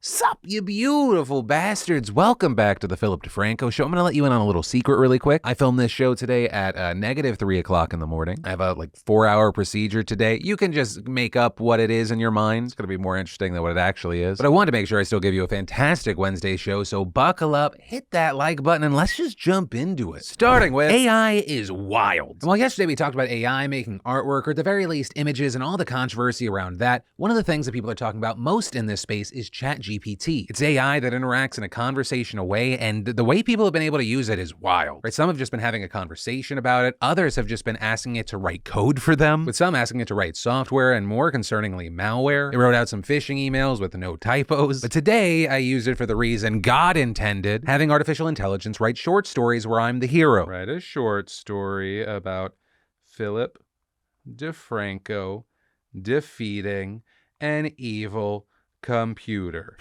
Sup, you beautiful bastards. Welcome back to the Philip DeFranco Show. I'm going to let you in on a little secret really quick. I filmed this show today at -3 o'clock in the morning. I have a 4-hour procedure today. You can just make up what it is in your mind. It's going to be more interesting than what it actually is. But I wanted to make sure I still give you a fantastic Wednesday show, so buckle up, hit that like button, and let's just jump into it. Starting with AI is wild. And while yesterday we talked about AI making artwork, or at the very least images, and all the controversy around that, one of the things that people are talking about most in this space is ChatGPT. It's AI that interacts in a conversational way, and the way people have been able to use it is wild. Right? Some have just been having a conversation about it. Others have just been asking it to write code for them, with some asking it to write software, and more concerningly, malware. It wrote out some phishing emails with no typos. But today, I use it for the reason God intended, having artificial intelligence write short stories where I'm the hero. Write a short story about Philip DeFranco defeating an evil computer.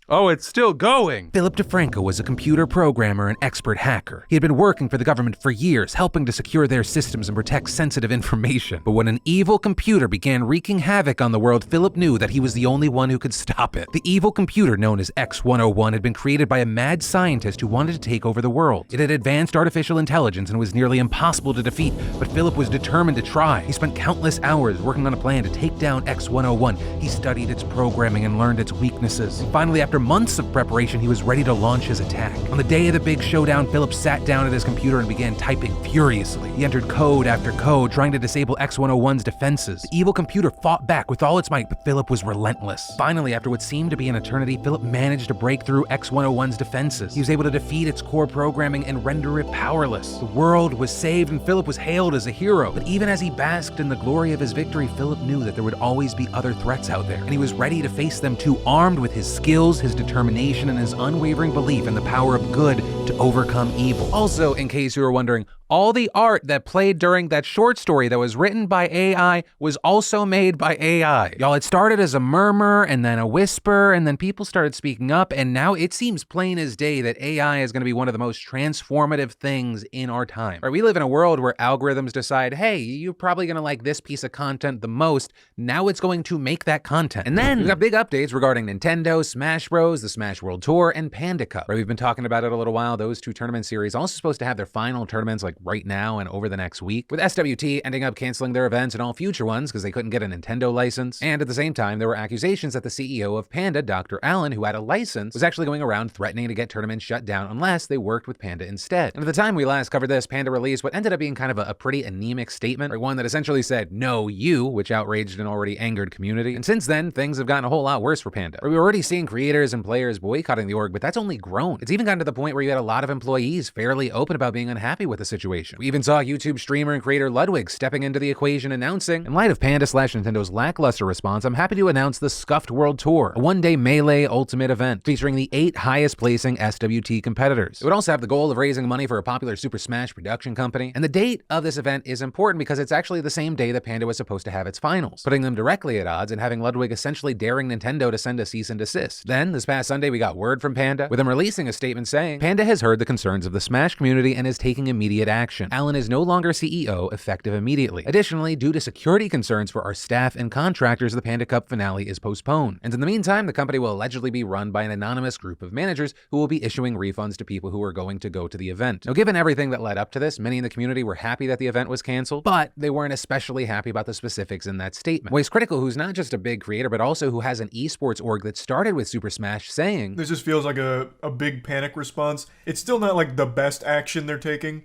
Oh, it's still going. Philip DeFranco was a computer programmer and expert hacker. He had been working for the government for years, helping to secure their systems and protect sensitive information. But when an evil computer began wreaking havoc on the world, Philip knew that he was the only one who could stop it. The evil computer, known as X-101, had been created by a mad scientist who wanted to take over the world. It had advanced artificial intelligence and was nearly impossible to defeat, but Philip was determined to try. He spent countless hours working on a plan to take down X-101. He studied its programming and learned its weaknesses. And finally, after months of preparation, he was ready to launch his attack. On the day of the big showdown, Philip sat down at his computer and began typing furiously. He entered code after code, trying to disable X-101's defenses. The evil computer fought back with all its might, but Philip was relentless. Finally, after what seemed to be an eternity, Philip managed to break through X-101's defenses. He was able to defeat its core programming and render it powerless. The world was saved, and Philip was hailed as a hero. But even as he basked in the glory of his victory, Philip knew that there would always be other threats out there, and he was ready to face them too, armed with his skills, his determination, and his unwavering belief in the power of good to overcome evil. Also, in case you were wondering, all the art that played during that short story that was written by AI was also made by AI. Y'all, it started as a murmur and then a whisper, and then people started speaking up, and now it seems plain as day that AI is going to be one of the most transformative things in our time. Right? We live in a world where algorithms decide, hey, you're probably going to like this piece of content the most. Now it's going to make that content. And then we've got big updates regarding Nintendo, Smash Bros, the Smash World Tour, and Panda Cup. Right? We've been talking about it a little while. Those two tournament series also supposed to have their final tournaments right now and over the next week, with SWT ending up canceling their events and all future ones because they couldn't get a Nintendo license. And at the same time, there were accusations that the CEO of Panda, Dr. Allen, who had a license, was actually going around threatening to get tournaments shut down unless they worked with Panda instead. And at the time we last covered this, Panda released what ended up being kind of a pretty anemic statement, or one that essentially said, "No, you," which outraged an already angered community. And since then, things have gotten a whole lot worse for Panda. We were already seeing creators and players boycotting the org, but that's only grown. It's even gotten to the point where you had a lot of employees fairly open about being unhappy with the situation. We even saw YouTube streamer and creator Ludwig stepping into the equation, announcing, in light of Panda/Nintendo's lackluster response, I'm happy to announce the Scuffed World Tour, a one-day Melee Ultimate event featuring the 8 highest-placing SWT competitors. It would also have the goal of raising money for a popular Super Smash production company, and the date of this event is important because it's actually the same day that Panda was supposed to have its finals, putting them directly at odds and having Ludwig essentially daring Nintendo to send a cease and desist. Then, this past Sunday, we got word from Panda, with them releasing a statement saying, Panda has heard the concerns of the Smash community and is taking immediate action. Allen is no longer CEO, effective immediately. Additionally, due to security concerns for our staff and contractors, the Panda Cup finale is postponed. And in the meantime, the company will allegedly be run by an anonymous group of managers who will be issuing refunds to people who are going to go to the event. Now, given everything that led up to this, many in the community were happy that the event was canceled, but they weren't especially happy about the specifics in that statement. Waste Critical, who's not just a big creator, but also who has an esports org that started with Super Smash, saying, this just feels like a big panic response. It's still not like the best action they're taking.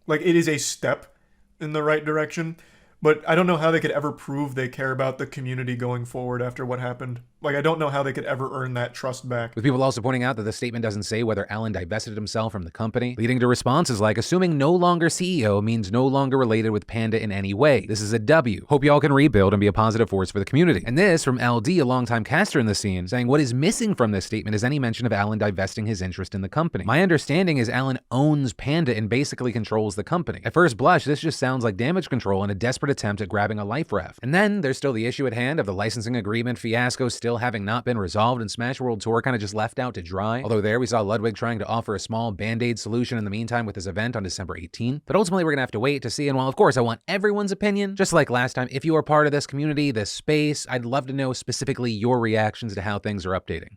Like, it is a step in the right direction, but I don't know how they could ever prove they care about the community going forward after what happened. Like, I don't know how they could ever earn that trust back. With people also pointing out that the statement doesn't say whether Allen divested himself from the company, leading to responses like, assuming no longer CEO means no longer related with Panda in any way. This is a W. Hope y'all can rebuild and be a positive force for the community. And this from LD, a longtime caster in the scene, saying what is missing from this statement is any mention of Allen divesting his interest in the company. My understanding is Allen owns Panda and basically controls the company. At first blush, this just sounds like damage control and a desperate desperate attempt at grabbing a life raft. And then there's still the issue at hand of the licensing agreement fiasco still having not been resolved, and Smash World Tour kind of just left out to dry. Although there we saw Ludwig trying to offer a small band-aid solution in the meantime with his event on December 18th. But ultimately we're gonna have to wait to see, and while of course I want everyone's opinion, just like last time, if you are part of this community, this space, I'd love to know specifically your reactions to how things are updating.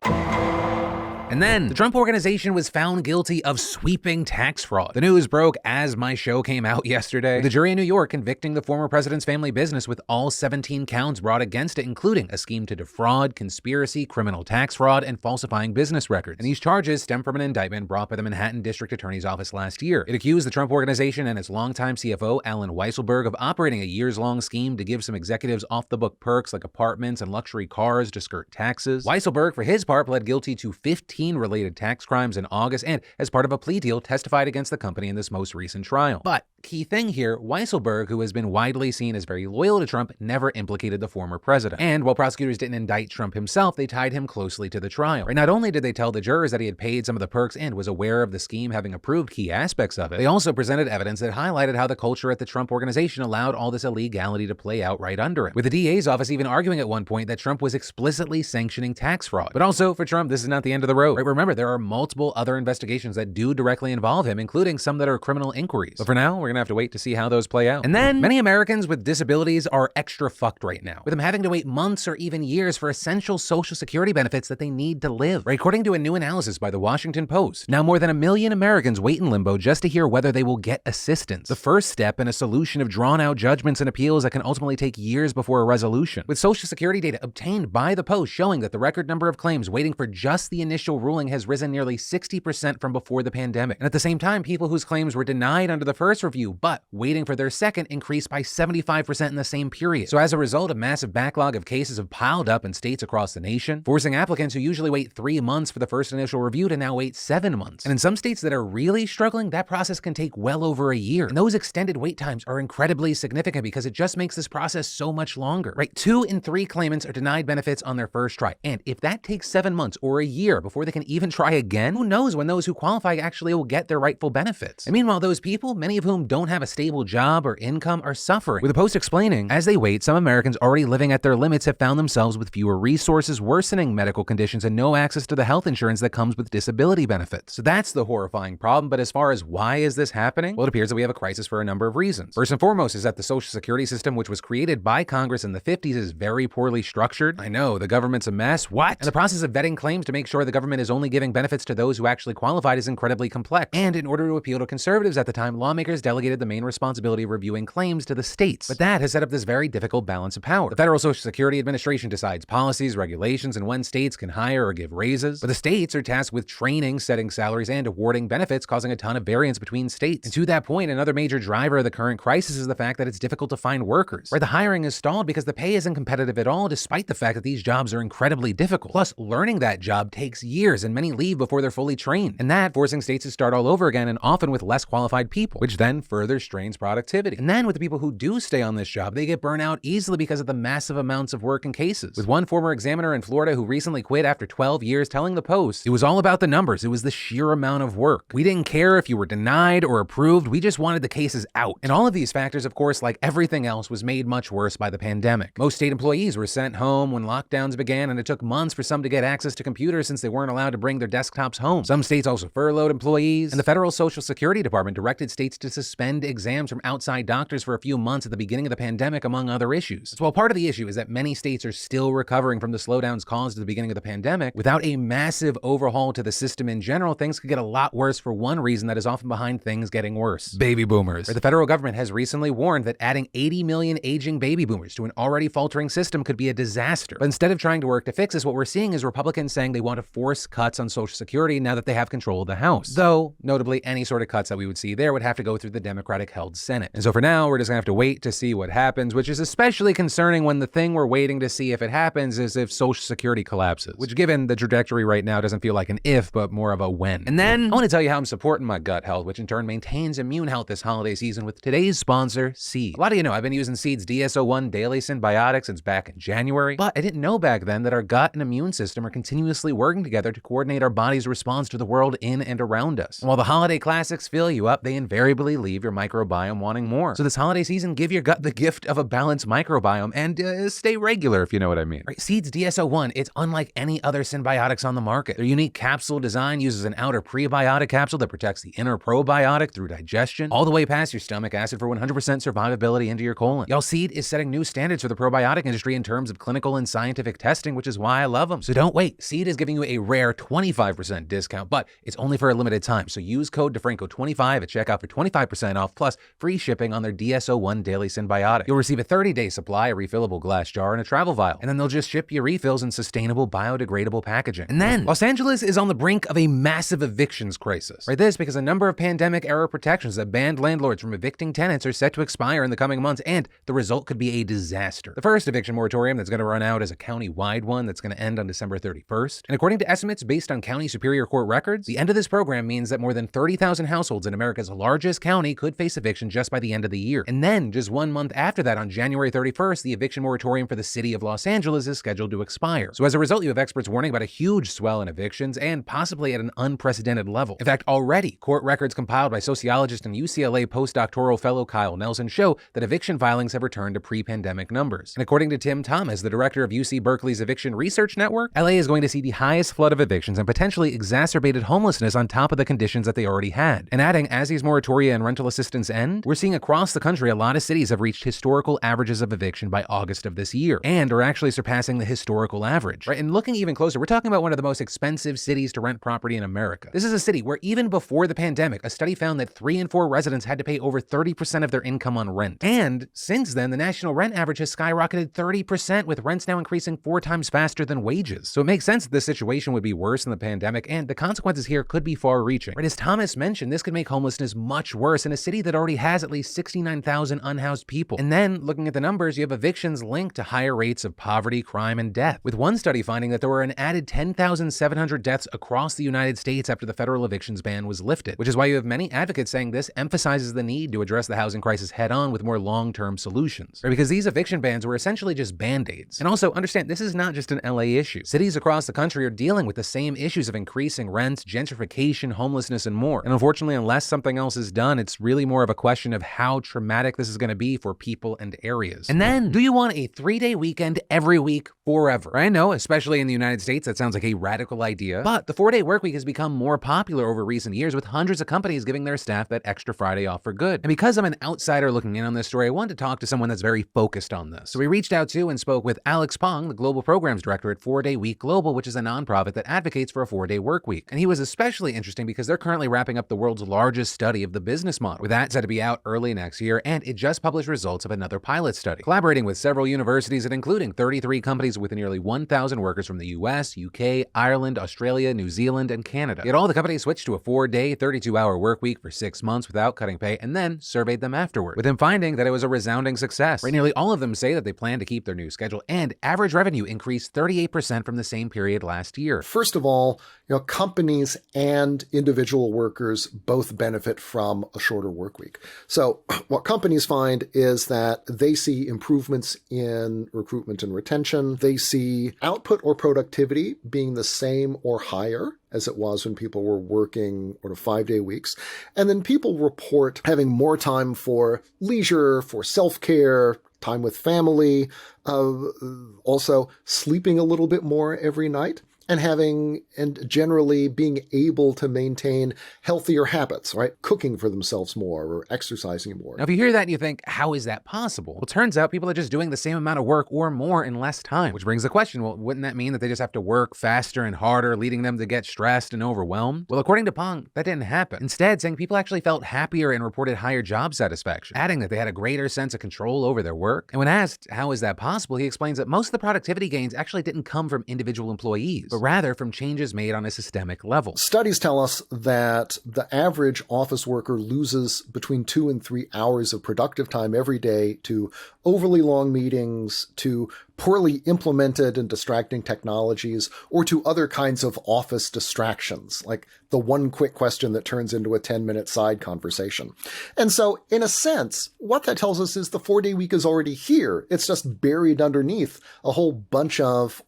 And then, the Trump Organization was found guilty of sweeping tax fraud. The news broke as my show came out yesterday, with the jury in New York convicting the former president's family business with all 17 counts brought against it, including a scheme to defraud, conspiracy, criminal tax fraud, and falsifying business records. And these charges stem from an indictment brought by the Manhattan District Attorney's Office last year. It accused the Trump Organization and its longtime CFO, Alan Weisselberg, of operating a years-long scheme to give some executives off-the-book perks like apartments and luxury cars to skirt taxes. Weisselberg, for his part, pled guilty to 15 related tax crimes in August and, as part of a plea deal, testified against the company in this most recent trial. But key thing here, Weisselberg, who has been widely seen as very loyal to Trump, never implicated the former president. And while prosecutors didn't indict Trump himself, they tied him closely to the trial. Right? Not only did they tell the jurors that he had paid some of the perks and was aware of the scheme, having approved key aspects of it, they also presented evidence that highlighted how the culture at the Trump Organization allowed all this illegality to play out right under it, with the DA's office even arguing at one point that Trump was explicitly sanctioning tax fraud. But also, for Trump, this is not the end of the road. Right? Remember, there are multiple other investigations that do directly involve him, including some that are criminal inquiries. But for now, we're gonna have to wait to see how those play out. And then, many Americans with disabilities are extra fucked right now, with them having to wait months or even years for essential Social Security benefits that they need to live. Right? According to a new analysis by the Washington Post, now more than 1 million Americans wait in limbo just to hear whether they will get assistance. The first step in a solution of drawn-out judgments and appeals that can ultimately take years before a resolution. With Social Security data obtained by the Post showing that the record number of claims waiting for just the initial ruling has risen nearly 60% from before the pandemic. And at the same time, people whose claims were denied under the first review, but waiting for their second, increased by 75% in the same period. So as a result, a massive backlog of cases have piled up in states across the nation, forcing applicants who usually wait 3 months for the first initial review to now wait 7 months. And in some states that are really struggling, that process can take well over a year. And those extended wait times are incredibly significant because it just makes this process so much longer. Right? 2 in 3 claimants are denied benefits on their first try. And if that takes 7 months or a year before they can even try again, who knows when those who qualify actually will get their rightful benefits. And meanwhile, those people, many of whom don't have a stable job or income, are suffering. With the Post explaining, as they wait, some Americans already living at their limits have found themselves with fewer resources, worsening medical conditions, and no access to the health insurance that comes with disability benefits. So that's the horrifying problem. But as far as why is this happening? Well, it appears that we have a crisis for a number of reasons. First and foremost is that the Social Security system, which was created by Congress in the 50s, is very poorly structured. I know, the government's a mess. What? And the process of vetting claims to make sure the government is only giving benefits to those who actually qualified is incredibly complex. And in order to appeal to conservatives at the time, lawmakers delegated the main responsibility of reviewing claims to the states. But that has set up this very difficult balance of power. The Federal Social Security Administration decides policies, regulations, and when states can hire or give raises. But the states are tasked with training, setting salaries, and awarding benefits, causing a ton of variance between states. And to that point, another major driver of the current crisis is the fact that it's difficult to find workers. Right? The hiring is stalled because the pay isn't competitive at all, despite the fact that these jobs are incredibly difficult. Plus, learning that job takes years, and many leave before they're fully trained. And that forcing states to start all over again, and often with less qualified people, which then further strains productivity. And then with the people who do stay on this job, they get burnt out easily because of the massive amounts of work and cases. With one former examiner in Florida who recently quit after 12 years telling the Post, it was all about the numbers. It was the sheer amount of work. We didn't care if you were denied or approved. We just wanted the cases out. And all of these factors, of course, like everything else, was made much worse by the pandemic. Most state employees were sent home when lockdowns began, and it took months for some to get access to computers since they weren't allowed to bring their desktops home. Some states also furloughed employees, and the Federal Social Security Department directed states to suspend exams from outside doctors for a few months at the beginning of the pandemic, among other issues. So while part of the issue is that many states are still recovering from the slowdowns caused at the beginning of the pandemic, without a massive overhaul to the system in general, things could get a lot worse for one reason that is often behind things getting worse: baby boomers. The federal government has recently warned that adding 80 million aging baby boomers to an already faltering system could be a disaster. But instead of trying to work to fix this, what we're seeing is Republicans saying they want to force cuts on Social Security now that they have control of the House. Though, notably, any sort of cuts that we would see there would have to go through the Democratic-held Senate. And so for now, we're just gonna have to wait to see what happens, which is especially concerning when the thing we're waiting to see if it happens is if Social Security collapses, which given the trajectory right now doesn't feel like an if, but more of a when. And then I want to tell you how I'm supporting my gut health, which in turn maintains immune health this holiday season with today's sponsor, Seed. A lot of you know I've been using Seed's DS-01 Daily Synbiotic since back in January, but I didn't know back then that our gut and immune system are continuously working together together to coordinate our body's response to the world in and around us. And while the holiday classics fill you up, they invariably leave your microbiome wanting more. So this holiday season, give your gut the gift of a balanced microbiome and stay regular, if you know what I mean. Right? Seed's DS-01, it's unlike any other synbiotics on the market. Their unique capsule design uses an outer prebiotic capsule that protects the inner probiotic through digestion, all the way past your stomach acid for 100% survivability into your colon. Y'all, Seed is setting new standards for the probiotic industry in terms of clinical and scientific testing, which is why I love them. So don't wait. Seed is giving you a rare 25% discount, but it's only for a limited time. So use code DeFranco25 at checkout for 25% off plus free shipping on their DS-01 Daily Synbiotic. You'll receive a 30-day supply, a refillable glass jar, and a travel vial. And then they'll just ship you refills in sustainable, biodegradable packaging. And then Los Angeles is on the brink of a massive evictions crisis. Right, this because a number of pandemic-era protections that banned landlords from evicting tenants are set to expire in the coming months, and the result could be a disaster. The first eviction moratorium that's going to run out is a county-wide one that's going to end on December 31st. And according to estimates based on county superior court records, the end of this program means that more than 30,000 households in America's largest county could face eviction just by the end of the year. And then, just 1 month after that, on January 31st, the eviction moratorium for the city of Los Angeles is scheduled to expire. So as a result, you have experts warning about a huge swell in evictions and possibly at an unprecedented level. In fact, already, court records compiled by sociologist and UCLA postdoctoral fellow Kyle Nelson show that eviction filings have returned to pre-pandemic numbers. And according to Tim Thomas, the director of UC Berkeley's Eviction Research Network, LA is going to see the highest flood of evictions and potentially exacerbated homelessness on top of the conditions that they already had. And adding, as these moratoria and rental assistance end, we're seeing across the country a lot of cities have reached historical averages of eviction by August of this year, and are actually surpassing the historical average. Right? And looking even closer, we're talking about one of the most expensive cities to rent property in America. This is a city where even before the pandemic, a study found that 3 in 4 residents had to pay over 30% of their income on rent. And since then, the national rent average has skyrocketed 30%, with rents now increasing 4 times faster than wages. So it makes sense that this situation would be worse than the pandemic, and the consequences here could be far-reaching. Right? As Thomas mentioned, this could make homelessness much worse in a city that already has at least 69,000 unhoused people. And then, looking at the numbers, you have evictions linked to higher rates of poverty, crime, and death, with one study finding that there were an added 10,700 deaths across the United States after the federal evictions ban was lifted, which is why you have many advocates saying this emphasizes the need to address the housing crisis head-on with more long-term solutions. Right? Because these eviction bans were essentially just band-aids. And also, understand, this is not just an LA issue. Cities across the country are dealing with the same issues of increasing rents, gentrification, homelessness, and more. And unfortunately, unless something else is done, it's really more of a question of how traumatic this is going to be for people and areas. And then, do you want a 3-day weekend every week forever? I know, especially in the United States, that sounds like a radical idea, but the 4-day workweek has become more popular over recent years, with hundreds of companies giving their staff that extra Friday off for good. And because I'm an outsider looking in on this story, I wanted to talk to someone that's very focused on this. So we reached out to and spoke with Alex Pong, the Global Programs Director at 4-Day Week Global, which is a nonprofit that advocates for a 4-day work week. And he was especially interesting because they're currently wrapping up the world's largest study of the business model, with that set to be out early next year, and it just published results of another pilot study, collaborating with several universities and including 33 companies with nearly 1,000 workers from the US, UK, Ireland, Australia, New Zealand, and Canada. Yet all the companies switched to a 4-day, 32-hour work week for 6 months without cutting pay, and then surveyed them afterward, with them finding that it was a resounding success. Right, nearly all of them say that they plan to keep their new schedule, and average revenue increased 38% from the same period last year. First of all, companies and individual workers both benefit from a shorter work week. So what companies find is that they see improvements in recruitment and retention. They see output or productivity being the same or higher as it was when people were working 5-day weeks. And then people report having more time for leisure, for self-care, time with family, also sleeping a little bit more every night, and generally being able to maintain healthier habits, right? Cooking for themselves more or exercising more. Now, if you hear that and you think, how is that possible? Well, it turns out people are just doing the same amount of work or more in less time, which brings the question, well, wouldn't that mean that they just have to work faster and harder, leading them to get stressed and overwhelmed? Well, according to Pong, that didn't happen. Instead, saying people actually felt happier and reported higher job satisfaction, adding that they had a greater sense of control over their work. And when asked, how is that possible, he explains that most of the productivity gains actually didn't come from individual employees, but rather from changes made on a systemic level. Studies tell us that the average office worker loses between 2 and 3 hours of productive time every day to overly long meetings to poorly implemented and distracting technologies, or to other kinds of office distractions, like the one quick question that turns into a 10-minute side conversation. And so, in a sense, what that tells us is the 4-day week is already here. It's just buried underneath a whole bunch of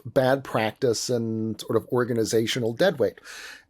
bad practice and sort of organizational deadweight.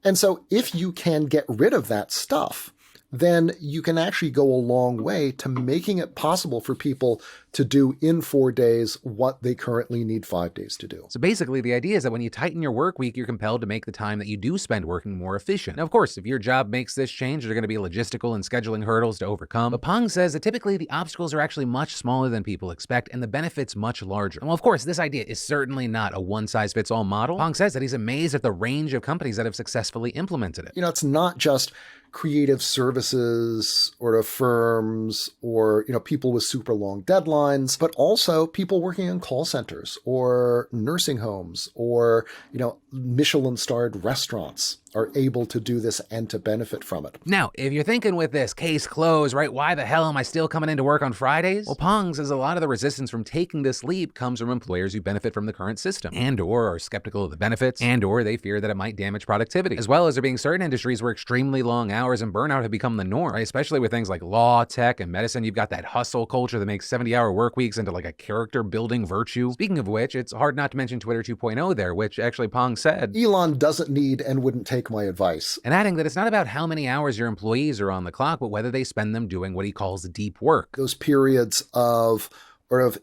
And so if you can get rid of that stuff, then you can actually go a long way to making it possible for people to do in 4 days what they currently need 5 days to do. So basically, the idea is that when you tighten your work week, you're compelled to make the time that you do spend working more efficient. Now, of course, if your job makes this change, there are going to be logistical and scheduling hurdles to overcome. But Pang says that typically the obstacles are actually much smaller than people expect and the benefits much larger. And well, of course, this idea is certainly not a one-size-fits-all model. Pang says that he's amazed at the range of companies that have successfully implemented it. It's not just creative services or firms or, people with super long deadlines, but also people working in call centers or nursing homes or, Michelin-starred restaurants are able to do this and to benefit from it. Now, if you're thinking with this case closed, right, why the hell am I still coming into work on Fridays? Well, Pang says a lot of the resistance from taking this leap comes from employers who benefit from the current system and/or are skeptical of the benefits and/or they fear that it might damage productivity, as well as there being certain industries where extremely long hours and burnout have become the norm, right? Especially with things like law, tech, and medicine. You've got that hustle culture that makes 70-hour work weeks into like a character-building virtue. Speaking of which, it's hard not to mention Twitter 2.0 there, which actually Pang said, Elon doesn't need and wouldn't take my advice. And adding that it's not about how many hours your employees are on the clock, but whether they spend them doing what he calls deep work. Those periods of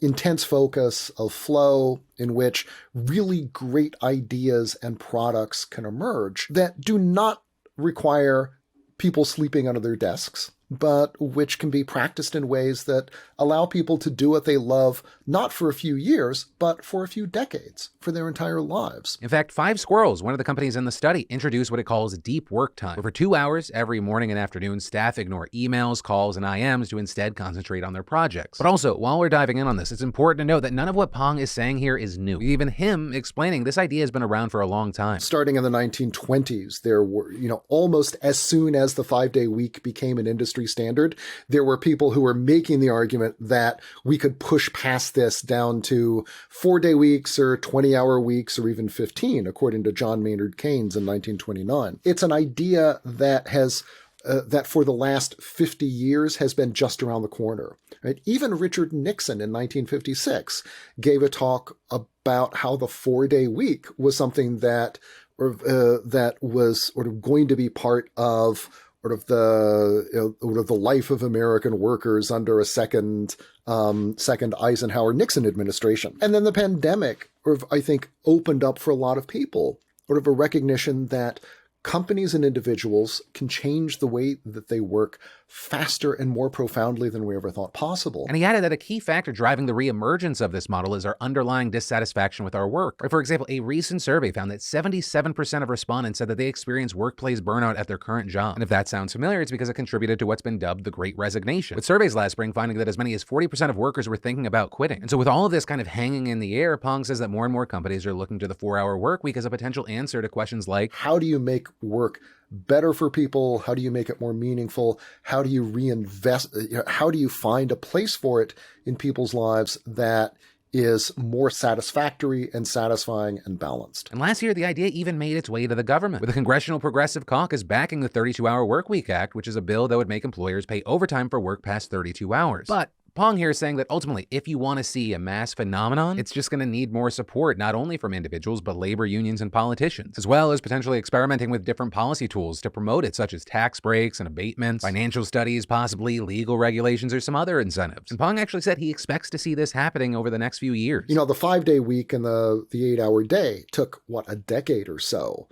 intense focus, of flow, in which really great ideas and products can emerge that do not require people sleeping under their desks, but which can be practiced in ways that allow people to do what they love, not for a few years, but for a few decades, for their entire lives. In fact, Five Squirrels, one of the companies in the study, introduced what it calls deep work time, where for 2 hours every morning and afternoon, staff ignore emails, calls, and IMs to instead concentrate on their projects. But also, while we're diving in on this, it's important to note that none of what Pang is saying here is new. Even him explaining this idea has been around for a long time. Starting in the 1920s, there were, almost as soon as the 5-day week became an industry standard, there were people who were making the argument that we could push past this down to 4-day weeks or 20-hour weeks or even 15, according to John Maynard Keynes in 1929. It's an idea that has that for the last 50 years has been just around the corner. Right? Even Richard Nixon in 1956 gave a talk about how the 4-day week was something that was sort of going to be part of the life of American workers under a second Eisenhower-Nixon administration. And then the pandemic, I think, opened up for a lot of people a recognition that companies and individuals can change the way that they work faster and more profoundly than we ever thought possible. And he added that a key factor driving the reemergence of this model is our underlying dissatisfaction with our work. For example, a recent survey found that 77% of respondents said that they experience workplace burnout at their current job. And if that sounds familiar, it's because it contributed to what's been dubbed the Great Resignation, with surveys last spring finding that as many as 40% of workers were thinking about quitting. And so with all of this kind of hanging in the air, Pang says that more and more companies are looking to the 4-hour work week as a potential answer to questions like, how do you make work better for people? How do you make it more meaningful? How do you reinvest? How do you find a place for it in people's lives that is more satisfactory and satisfying and balanced? And last year, the idea even made its way to the government, with the Congressional Progressive Caucus backing the 32-Hour Workweek Act, which is a bill that would make employers pay overtime for work past 32 hours. But Pang here is saying that ultimately, if you want to see a mass phenomenon, it's just going to need more support, not only from individuals, but labor unions and politicians, as well as potentially experimenting with different policy tools to promote it, such as tax breaks and abatements, financial studies, possibly legal regulations, or some other incentives. And Pang actually said he expects to see this happening over the next few years. The 5-day week and the 8-hour day took, a decade or so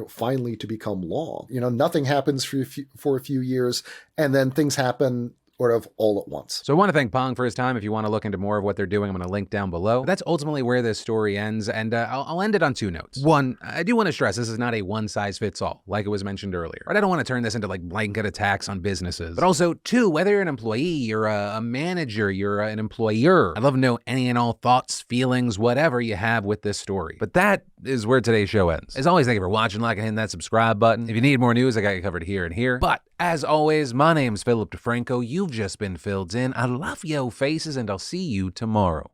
finally to become law. Nothing happens for a few years, and then things happen all at once. So I want to thank Pang for his time. If you want to look into more of what they're doing, I'm going to link down below. But that's ultimately where this story ends, and I'll end it on 2 notes. One, I do want to stress this is not a one-size-fits-all, like it was mentioned earlier. But I don't want to turn this into like blanket attacks on businesses. But also, 2, whether you're an employee, you're a manager, you're an employer, I'd love to know any and all thoughts, feelings, whatever you have with this story. But that is where today's show ends. As always, thank you for watching, liking, and hitting that subscribe button. If you need more news, I got you covered here and here. But As always, my name's Philip DeFranco. You've just been filled in. I love yo faces, and I'll see you tomorrow.